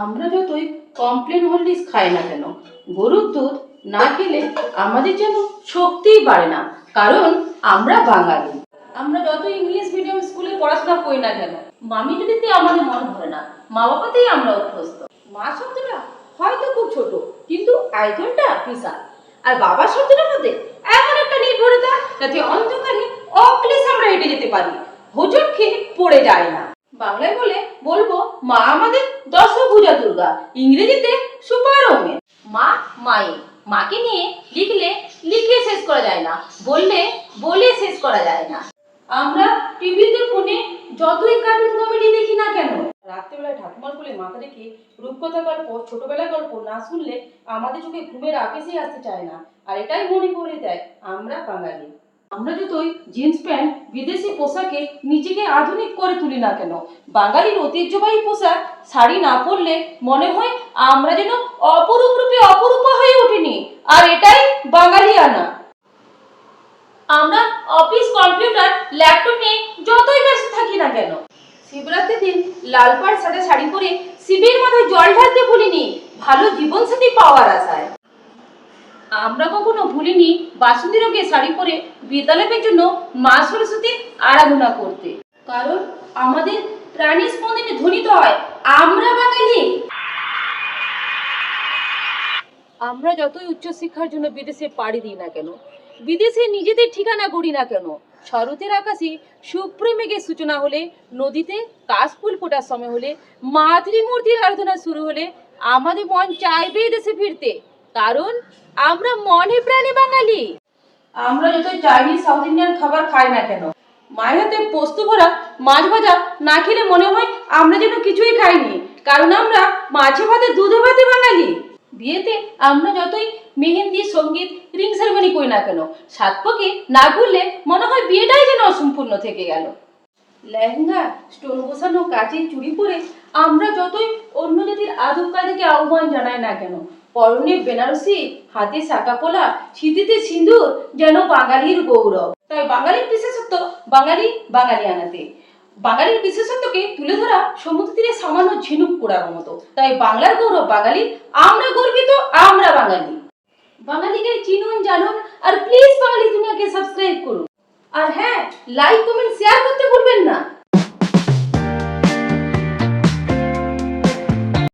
আমরা যতই complain Horlicks খাই না কেন, গরুর দুধ না খেলে আমাদের যেন শক্তিই বাড়ে না। কারণ আমরা বাঙালি। আমরা যত ইংলিশ মিডিয়াম স্কুলে পড়াশোনা করি না কেন, মামি দিদিতে আমাদের মন ধরে না, মা বাবাতেই আমরা অভ্যস্ত। মা শব্দটা হয়তো খুব ছোট, কিন্তু আয়তনটা বিশাল। আর বাবা শব্দটার মধ্যে এমন একটা নির্ভরতা, যাতে অন্ধকারে অক্লেশ আমরা হেঁটে যেতে পারি, হোঁচট খেয়ে পড়ে যায় না। বাংলায় বলবো মা আমাদের দশভুজা দুর্গা, ইংরেজিতে সুপার ওমেন। মা মায়ে, মাকে নিয়ে লিখলে লিখে শেষ করা যায় না, বললে বলে শেষ করা যায় না। আমরা টিভিতে ফোনে যতই কার্টুন কমেডি দেখি না কেন, রাত্রেবেলায় ঠাকুমার কোলে মাথা রেখে রূপকথা গল্প, ছোটবেলার গল্প না শুনলে আমাদের চোখে ঘুমের আপিসেই আসতে চায় না। আর এটাই মনে করে দেয় আমরা বাঙালি। আমরা যতই জিন্স প্যান্ট, বিদেশি পোশাকে নিজেকে আধুনিক করে তুলি না কেন, বাঙালির ঐতিহ্যবাহী পোশাক শাড়ি না পরলে মনে হয় আমরা যেন অপরূপ রূপে অপরূপা হয়ে উঠিনি। আর এটাই বাঙালিয়ানা। আমরা অফিস, কম্পিউটার, ল্যাপটপ নিয়ে যতই ব্যস্ত থাকি না কেন, শিবরাত্রির দিন লাল পাড় সাদা শাড়ি পরে শিবের মাথায় জল ঢালতে ভুলিনি, ভালো জীবনসাথী পাওয়ার আশায়। আমরা কখনো ভুলিনি বাসন্তী রঙের শাড়ি পরে বিদ্যালয়ের জন্য মা সরস্বতীর আরাধনা করতে। কারণ আমাদের প্রাণী স্পন্দনে ধ্বনিত হয় আমরা বাঙালি। আমরা যতই উচ্চশিক্ষার জন্য বিদেশে পাড়ি দিই না কেন, বিদেশে নিজেদের ঠিকানা গড়ি না কেন, শরতের আকাশে শুভ্র মেঘের সূচনা হলে, নদীতে কাশফুল ফোটার সময় হলে, মাতৃমূর্তির আরাধনা শুরু হলে আমাদের মন চাইবে দেশে ফিরতে। কারণ আমরা মনে প্রাণে বাঙালি। আমরা যতই চাইনিজ, সাউথ ইন্ডিয়ান খাবার খাই না কেন, মায়ের হাতে পোস্ত ভরা মাছ ভাজা না খেলে মনে হয় আমরা যেন কিছুই খাইনি। কারণ আমরা মাছে ভাতে দুধে ভাতে বাঙালি। বিয়েতে আমরা যতই মেহেন্দি, সঙ্গীত, রিং সেরেমনি করি না কেন, সাত পাকে না ঘুরলে মনে হয় বিয়েটাই যেন অসম্পূর্ণ থেকে গেল। লেহেঙ্গা, স্টোন বসানো কাচের চুড়ি পরে আমরা যতই অন্য জাতির আদব কায়দাকে আহ্বান জানাই না কেন, পরনে বেনারসি, হাতে শাঁকা পোলা, সিঁথিতে সিঁদুর যেন বাঙালির গৌরব। তাই বাঙালির বিশেষত্ব বাঙালি বাঙালিয়ানাতে। বাঙালির বিশেষত্বকে তুলে ধরা সমুদ্র তীরে সামান্য ঝিনুক পোড়ার মতো। তাই বাংলার গৌরব বাঙালি, আমরা গর্বিত, আমরা বাঙালি। বাঙালিকে চিনুন, জানুন, আর প্লিজ বাঙালি দুনিয়াকে সাবস্ক্রাইব করুন। আর হ্যাঁ, লাইক, কমেন্ট, শেয়ার করতে ভুলবেন না।